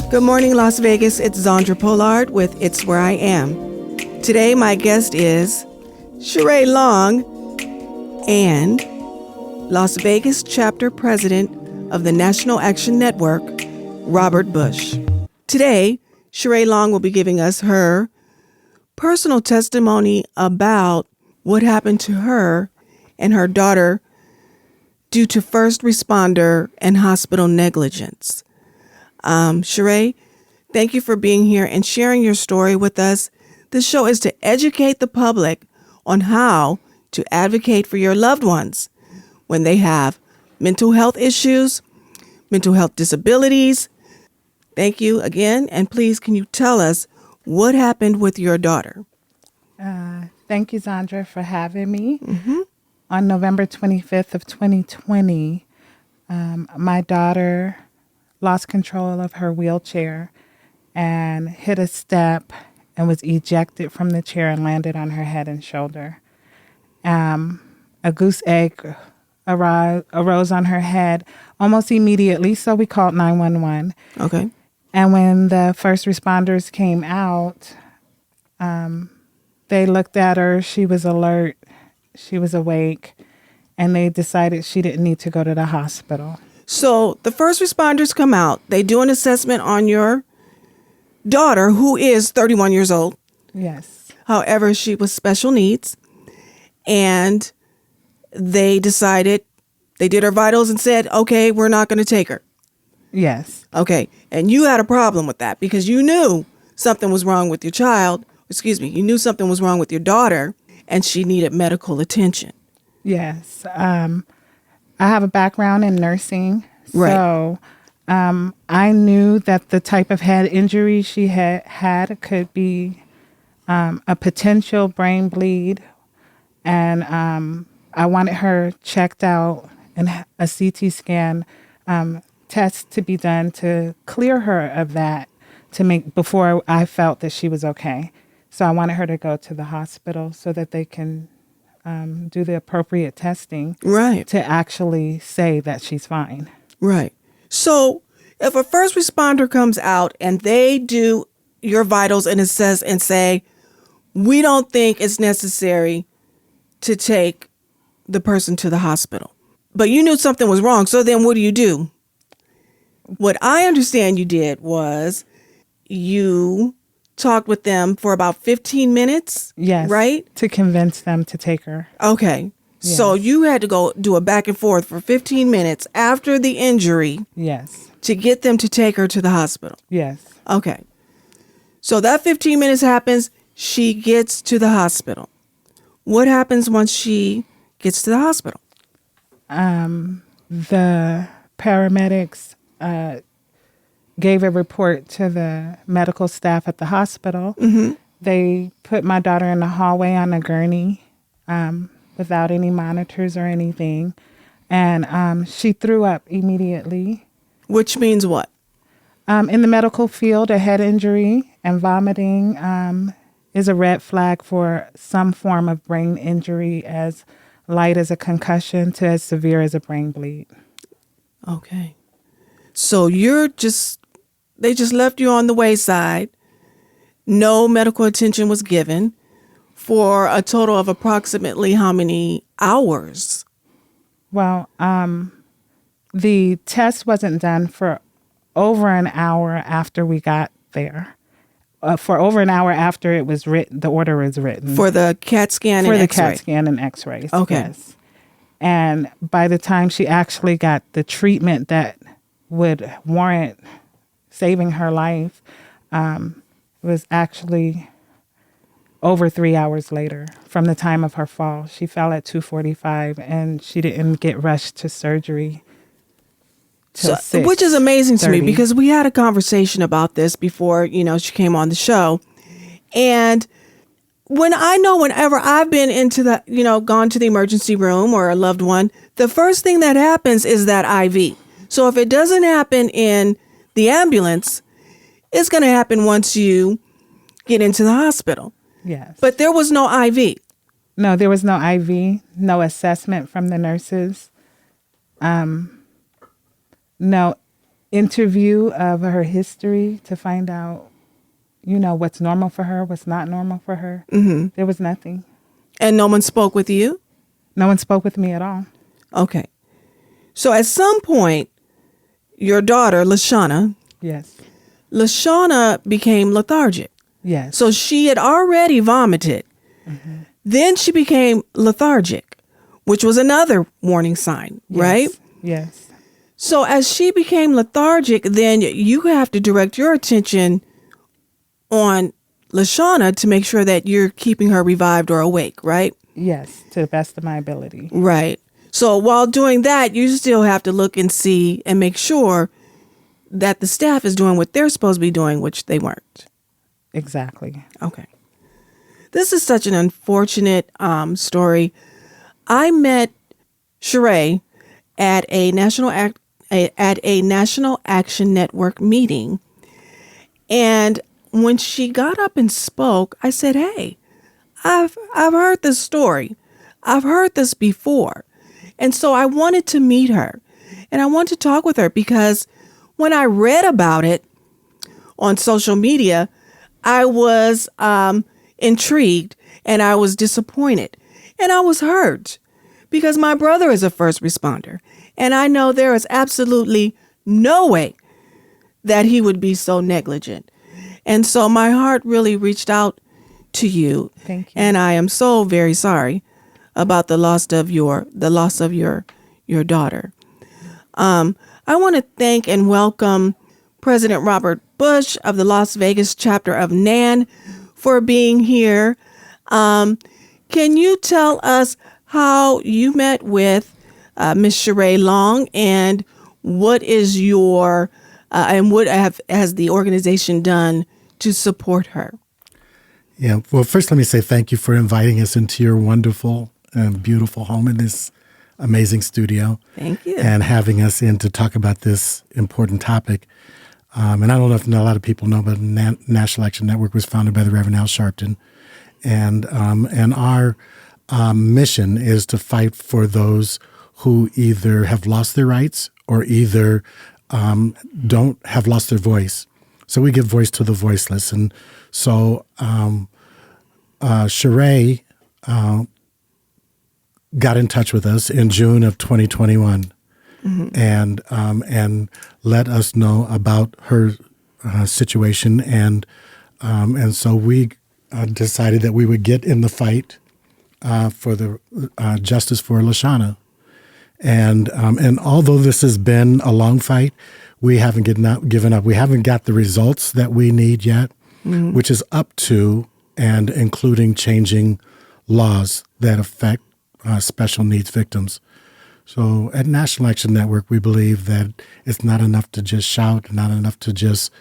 Good morning, Las Vegas. It's Zandra Pollard with It's Where I Am. Today, my guest is Sheree Long and Las Vegas chapter president of the National Action Network, Robert Bush. Today, Sheree Long will be giving us her personal testimony about what happened to her and her daughter due to first responder and hospital negligence. Sheree, thank you for being here and sharing your story with us. This show is to educate the public on how to advocate for your loved ones when they have mental health issues, mental health disabilities. Thank you again. And please, can you tell us what happened with your daughter? Thank you, Zandra, for having me. Mm-hmm. On November 25th of 2020, my daughter lost control of her wheelchair and hit a step and was ejected from the chair and landed on her head and shoulder. A goose egg arose on her head almost immediately, so we called 911. Okay. And when the first responders came out, they looked at her. She was alert. She was awake. And they decided she didn't need to go to the hospital. So the first responders come out. They do an assessment on your daughter, who is 31 years old. Yes. However, she was special needs. And they decided, they did her vitals and said, okay, we're not going to take her. Yes. Okay. And you had a problem with that because you knew something was wrong with your child. You knew something was wrong with your daughter and she needed medical attention. Yes. I have a background in nursing. Right. So I knew that the type of head injury she had could be a potential brain bleed. And I wanted her checked out and a CT scan test to be done to clear her of that before I felt that she was okay. So I wanted her to go to the hospital so that they can do the appropriate testing, right, to actually say that she's fine. Right. So if a first responder comes out and they do your vitals and assess and say, we don't think it's necessary to take the person to the hospital, but you knew something was wrong. So then what do? What I understand you did was you talked with them for about 15 minutes. Yes. Right? To convince them to take her. Okay. Yes. So you had to go do a back and forth for 15 minutes after the injury. Yes. To get them to take her to the hospital. Yes. Okay. So that 15 minutes happens. She gets to the hospital. What happens once she gets to the hospital? The paramedics gave a report to the medical staff at the hospital. Mm-hmm. They put my daughter in the hallway on a gurney without any monitors or anything. And she threw up immediately. Which means what? In the medical field, a head injury and vomiting is a red flag for some form of brain injury, as light as a concussion to as severe as a brain bleed. Okay. So they just left you on the wayside. No medical attention was given for a total of approximately how many hours? Well, the test wasn't done for over an hour after we got there. For over an hour after it was written, the order was written. For the CAT scan and X-ray? For the CAT scan and X-rays, okay. Yes. And by the time she actually got the treatment that would warrant saving her life, it was actually over 3 hours later from the time of her fall. She fell at 2:45 and she didn't get rushed to surgery till 6:30. Which is amazing to me because we had a conversation about this before, she came on the show. And whenever I've been into gone to the emergency room or a loved one, the first thing that happens is that IV. So if it doesn't happen in the ambulance, it's going to happen once you get into the hospital. Yes. But there was no IV. No, there was no IV, no assessment from the nurses. No, interview of her history to find out, what's normal for her, what's not normal for her. There was nothing. And no one spoke with you? No one spoke with me at all. Okay. So at some point, your daughter, Yes. Lashana became lethargic. Yes. So she had already vomited. Then she became lethargic, which was another warning sign, right? Yes. So as she became lethargic, then you have to direct your attention on Lashana to make sure that you're keeping her revived or awake, right? Yes, to the best of my ability. Right. So while doing that, you still have to look and see and make sure that the staff is doing what they're supposed to be doing, which they weren't. Exactly. Okay. This is such an unfortunate story. I met Sheree at a National Action Network meeting, and when she got up and spoke, I said, "Hey, I've heard this story. I've heard this before." And so I wanted to meet her and I wanted to talk with her because when I read about it on social media, I was intrigued and I was disappointed and I was hurt because my brother is a first responder. And I know there is absolutely no way that he would be so negligent. And so my heart really reached out to you. Thank you. And I am so very sorry about the loss of your daughter. I want to thank and welcome President Robert Bush of the Las Vegas chapter of NAN for being here. Can you tell us how you met with Miss Sheree Long and what is your and what has the organization done to support her? Yeah. Well, first, let me say thank you for inviting us into your wonderful and beautiful home in this amazing studio. Thank you. And having us in to talk about this important topic. And I don't know if a lot of people know, but National Action Network was founded by the Reverend Al Sharpton. And our mission is to fight for those who either have lost their rights or either don't have lost their voice. So we give voice to the voiceless. And so Sheree got in touch with us in June of 2021 and let us know about her situation. And so we decided that we would get in the fight for the justice for Lashana. And although this has been a long fight, we haven't given up. We haven't got the results that we need yet, which is up to and including changing laws that affect special needs victims. So at National Action Network, we believe that it's not enough to just shout, not enough to just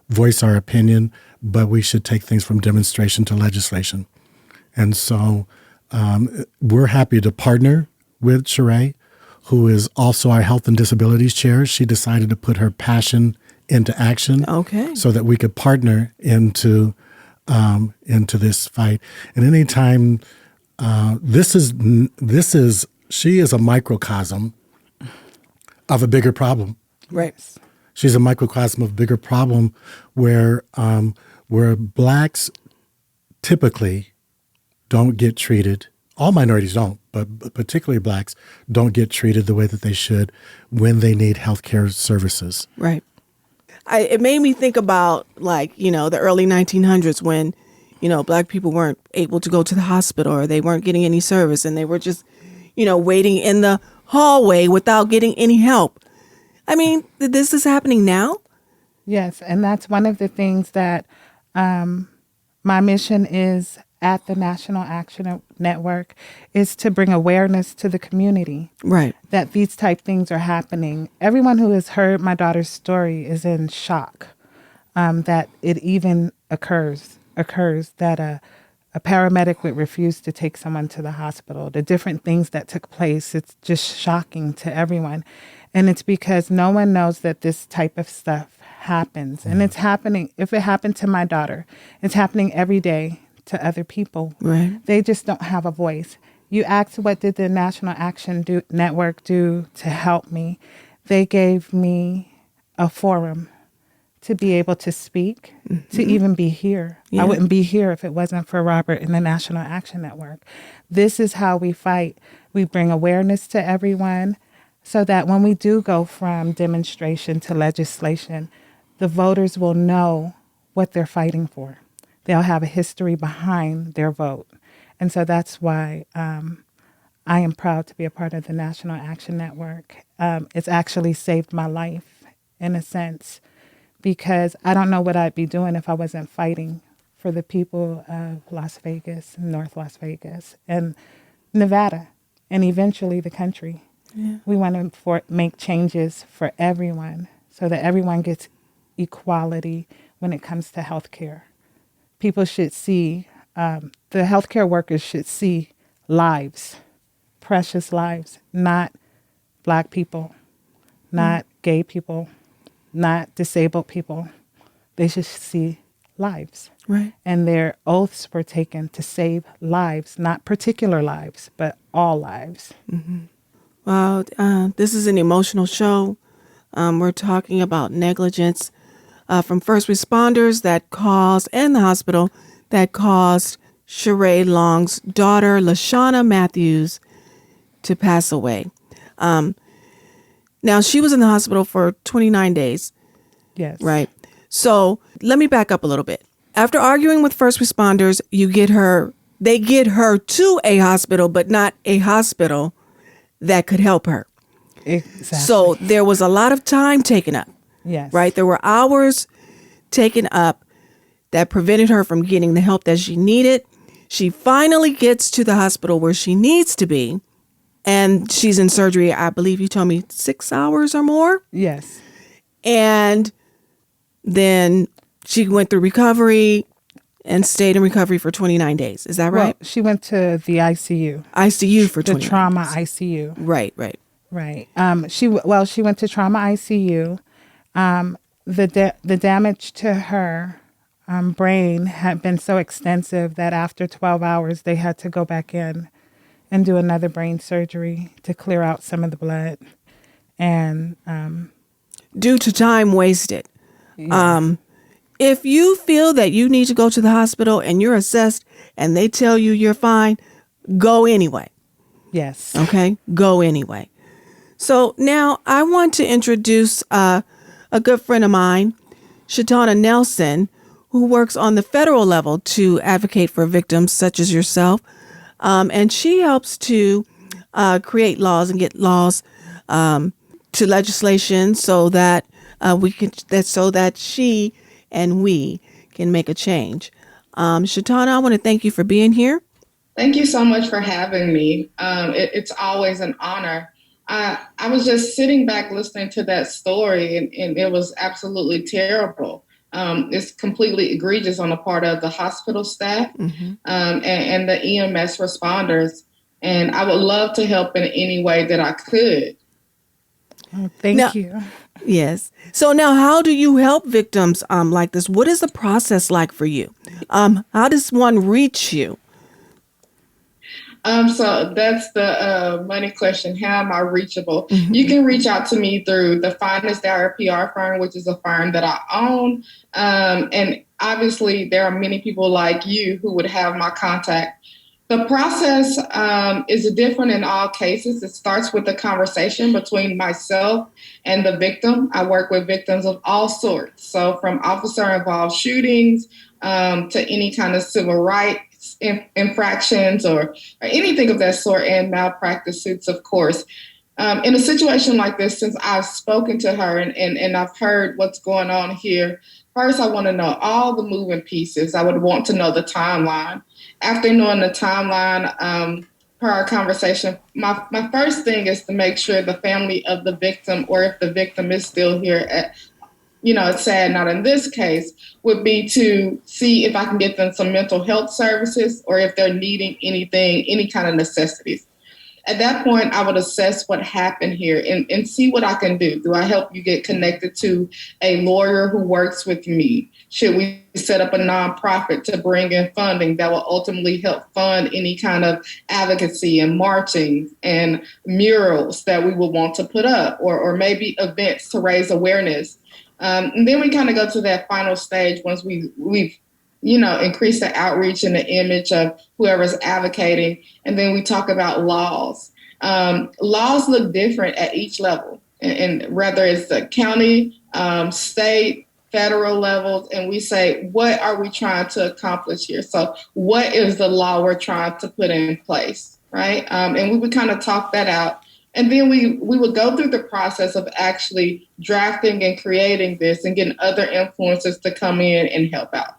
voice our opinion, but we should take things from demonstration to legislation. And so we're happy to partner with Sheree, who is also our Health and Disabilities Chair. She decided to put her passion into action, so that we could partner into this fight. And anytime she is a microcosm of a bigger problem. Right. She's a microcosm of a bigger problem where blacks typically don't get treated. All minorities don't, but particularly blacks don't get treated the way that they should when they need healthcare services. Right. It made me think about the early 1900s when, black people weren't able to go to the hospital or they weren't getting any service and they were just, waiting in the hallway without getting any help. I mean, this is happening now? Yes, and that's one of the things that my mission is at the National Action Network is to bring awareness to the community. Right. That these type things are happening. Everyone who has heard my daughter's story is in shock that it even occurs that a paramedic would refuse to take someone to the hospital. The different things that took place, it's just shocking to everyone. And it's because no one knows that this type of stuff happens. And it's happening. If it happened to my daughter, it's happening every day to other people. Right. They just don't have a voice. You asked, what did the National Action Network do to help me? They gave me a forum to be able to speak, to even be here. Yeah. I wouldn't be here if it wasn't for Robert and the National Action Network. This is how we fight. We bring awareness to everyone so that when we do go from demonstration to legislation, the voters will know what they're fighting for. They'll have a history behind their vote. And so that's why I am proud to be a part of the National Action Network. It's actually saved my life in a sense, because I don't know what I'd be doing if I wasn't fighting for the people of Las Vegas, North Las Vegas, and Nevada, and eventually the country. Yeah. We want to make changes for everyone so that everyone gets equality when it comes to health care. People should see, the healthcare workers should see lives, precious lives, not Black people, not gay people, not disabled people. They should see lives. Right. And their oaths were taken to save lives, not particular lives, but all lives. Well, this is an emotional show. We're talking about negligence from first responders that caused, and the hospital that caused Sheree Long's daughter, LaShawna Matthews, to pass away. Now, she was in the hospital for 29 days, Yes. right? So let me back up a little bit. After arguing with first responders, they get her to a hospital, but not a hospital that could help her. Exactly. So there was a lot of time taken up, yes. right? There were hours taken up that prevented her from getting the help that she needed. She finally gets to the hospital where she needs to be, and she's in surgery, I believe you told me 6 hours or more. Yes. And then she went through recovery and stayed in recovery for 29 days. Is that right? Well, she went to the ICU. ICU for The 29 trauma days. ICU. Right. Right. She went to trauma ICU. The damage to her brain had been so extensive that after 12 hours, they had to go back in and do another brain surgery to clear out some of the blood. And Due to time wasted. If you feel that you need to go to the hospital and you're assessed and they tell you you're fine, go anyway. yes. Okay? Go anyway. So now I want to introduce a good friend of mine, Shatana Nelson, who works on the federal level to advocate for victims such as yourself. And she helps to create laws and get laws to legislation so that she and we can make a change. Shatana, I want to thank you for being here. Thank you so much for having me. It's always an honor. I was just sitting back listening to that story, and it was absolutely terrible. It's completely egregious on the part of the hospital staff and the EMS responders. And I would love to help in any way that I could. Oh, thank you. Yes. So now how do you help victims like this? What is the process like for you? How does one reach you? So that's the money question. How am I reachable? You can reach out to me through the Finest Hour PR firm, which is a firm that I own. And obviously, there are many people like you who would have my contact. The process is different in all cases. It starts with a conversation between myself and the victim. I work with victims of all sorts. So from officer-involved shootings to any kind of civil rights infractions or anything of that sort, and malpractice suits, of course. In a situation like this, since I've spoken to her and I've heard what's going on here, first I want to know all the moving pieces. I would want to know the timeline. After knowing the timeline, per our conversation, my first thing is to make sure the family of the victim, or if the victim is still here, it's sad, not in this case, would be to see if I can get them some mental health services or if they're needing anything, any kind of necessities. At that point, I would assess what happened here and see what I can do. Do I help you get connected to a lawyer who works with me? Should we set up a nonprofit to bring in funding that will ultimately help fund any kind of advocacy and marching and murals that we would want to put up, or maybe events to raise awareness? And then we kind of go to that final stage once we've increased the outreach and the image of whoever's advocating. And then we talk about laws. Laws look different at each level, and whether it's the county, state, federal levels, and we say, what are we trying to accomplish here? So what is the law we're trying to put in place, right? And we would kind of talk that out. And then we would go through the process of actually drafting and creating this and getting other influencers to come in and help out.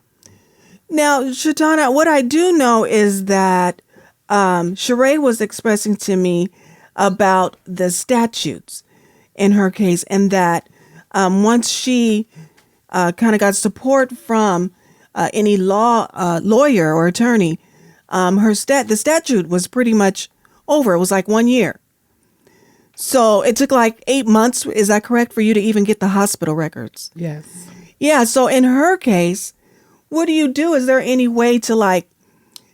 Now, Shatana, what I do know is that Sheree was expressing to me about the statutes in her case, and that once she kind of got support from any lawyer or attorney, the statute was pretty much over. It was like 1 year. So it took like 8 months. Is that correct, for you to even get the hospital records? Yes. Yeah. So in her case, what do you do? Is there any way to like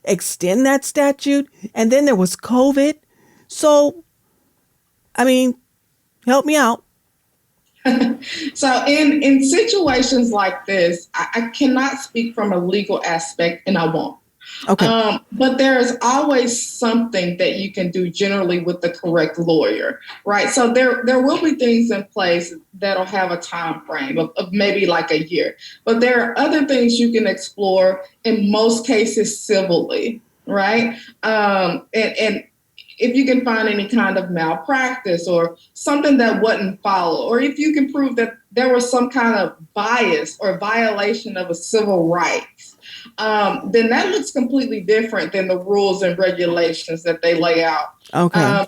extend that statute? And then there was COVID. So, I mean, help me out. So in situations like this, I cannot speak from a legal aspect, and I won't. Okay. But there is always something that you can do generally with the correct lawyer, right? So there will be things in place that'll have a time frame of maybe like a year. But there are other things you can explore, in most cases civilly, right? And if you can find any kind of malpractice or something that wasn't followed, or if you can prove that there was some kind of bias or violation of a civil rights, then that looks completely different than the rules and regulations that they lay out. Okay.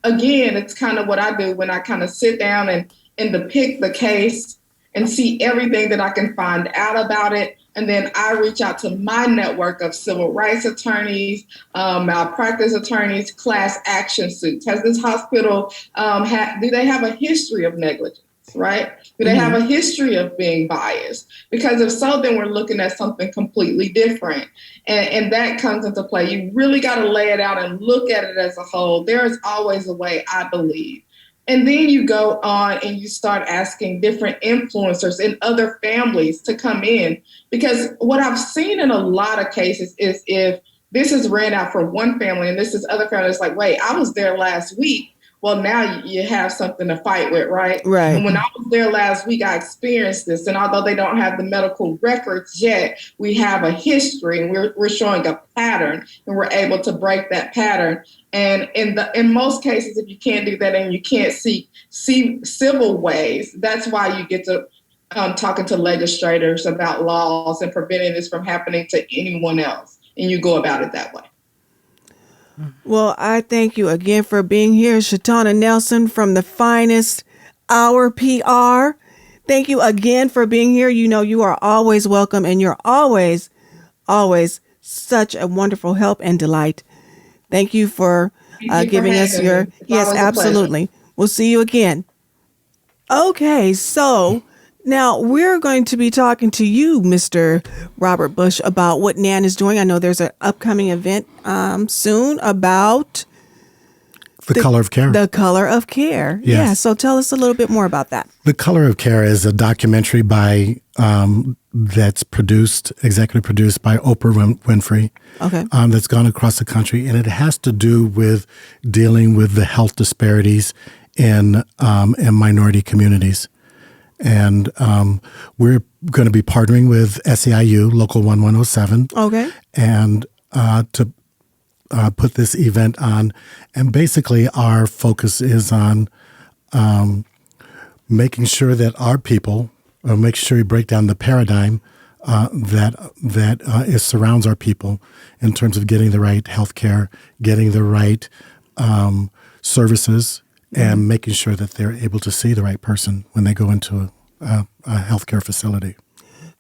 Again, it's kind of what I do when I kind of sit down and depict the case and see everything that I can find out about it. And then I reach out to my network of civil rights attorneys, malpractice attorneys, class action suits. Has this hospital, do they have a history of negligence, right? Do they have a history of being biased? Because if so, then we're looking at something completely different. And that comes into play. You really got to lay it out and look at it as a whole. There is always a way, I believe. And then you go on and you start asking different influencers in other families to come in. Because what I've seen in a lot of cases is if this is ran out for one family and this is other family, it's like, wait, I was there last week. Well, now you have something to fight with, right? Right. And when I was there last week, I experienced this. And although they don't have the medical records yet, we have a history and we're showing a pattern, and we're able to break that pattern. And in most cases, if you can't do that and you can't see civil ways, that's why you get to talking to legislators about laws and preventing this from happening to anyone else. And you go about it that way. Well, I thank you again for being here, Shatana Nelson from the finest Our PR. Thank you again for being here. You know, you are always welcome, and you're always such a wonderful help and delight. Thank you for giving us your, yes, absolutely. We'll see you again. Okay, so now we're going to be talking to you, Mr. Robert Bush, about what NAN is doing. I know there's an upcoming event soon about The Color of Care. The Color of Care. Yes. Yeah, so tell us a little bit more about that. The Color of Care is a documentary that's executive produced by Oprah Winfrey. Okay. That's gone across the country, and it has to do with dealing with the health disparities in minority communities. And we're going to be partnering with SEIU, Local 1107. Okay. And to put this event on. And basically our focus is on making sure that our people, make sure we break down the paradigm that surrounds our people in terms of getting the right health care, getting the right services, and making sure that they're able to see the right person when they go into a healthcare facility.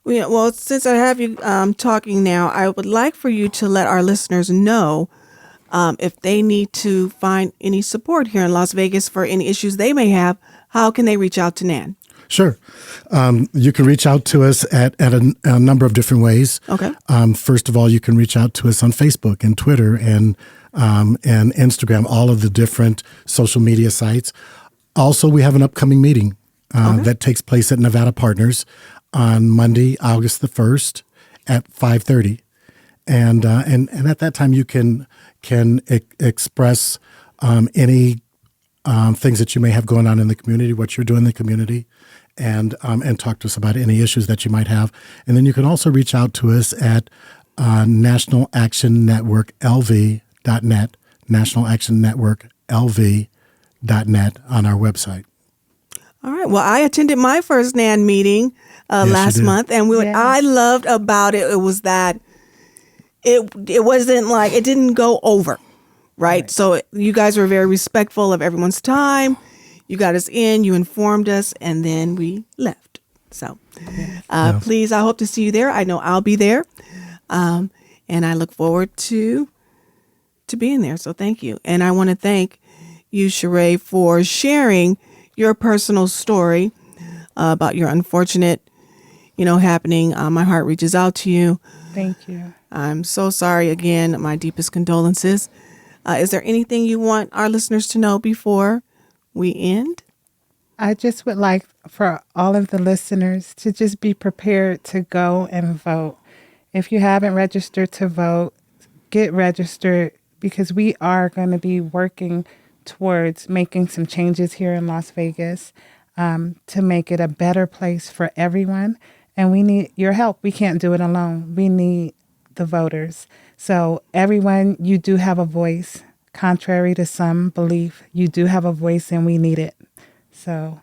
Well, since I have you talking now, I would like for you to let our listeners know if they need to find any support here in Las Vegas for any issues they may have, how can they reach out to Nan? Sure. You can reach out to us at a number of different ways. Okay. First of all, you can reach out to us on Facebook and Twitter and Instagram, all of the different social media sites. Also, we have an upcoming meeting that takes place at Nevada Partners on Monday, August the 1st at 5:30. And at that time, you can express any things that you may have going on in the community, what you're doing in the community, and talk to us about any issues that you might have. And then you can also reach out to us at nationalactionnetworklv.net, nationalactionnetworklv.net on our website. All right. Well, I attended my first NAN meeting last month, and what I loved about it was that it wasn't like, it didn't go over, right? So you guys were very respectful of everyone's time. You got us in, you informed us, and then we left. So please, I hope to see you there. I know I'll be there. And I look forward to being there. So thank you. And I want to thank you, Sheree, for sharing your personal story about your unfortunate, happening. My heart reaches out to you. Thank you. I'm so sorry again. My deepest condolences. Is there anything you want our listeners to know before we end? I just would like for all of the listeners to just be prepared to go and vote. If you haven't registered to vote, get registered, because we are going to be working towards making some changes here in Las Vegas to make it a better place for everyone. And we need your help. We can't do it alone. We need the voters. So everyone, you do have a voice. Contrary to some belief, you do have a voice and we need it. So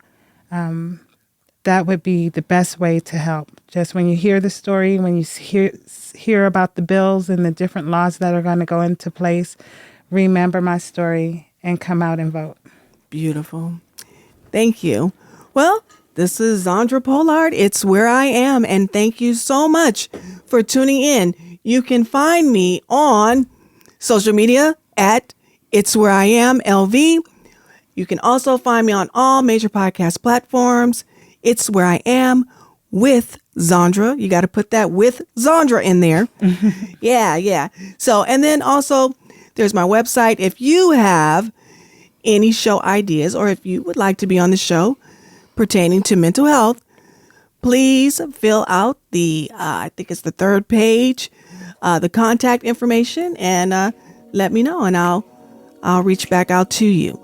that would be the best way to help. Just when you hear the story, when you hear about the bills and the different laws that are going to go into place, remember my story and come out and vote. Beautiful. Thank you. Well, this is Zandra Pollard. It's Where I Am. And thank you so much for tuning in. You can find me on social media at It's Where I Am LV. You can also find me on all major podcast platforms. It's Where I Am with Zandra. You got to put that with Zandra in there. Yeah. So, and then also there's my website. If you have any show ideas or if you would like to be on the show pertaining to mental health, please fill out the, I think it's the third page, the contact information, and let me know, and I'll reach back out to you.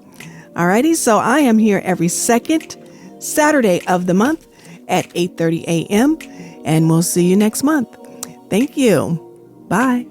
Alrighty, so I am here every second Saturday of the month at 8:30 a.m. and we'll see you next month. Thank you. Bye.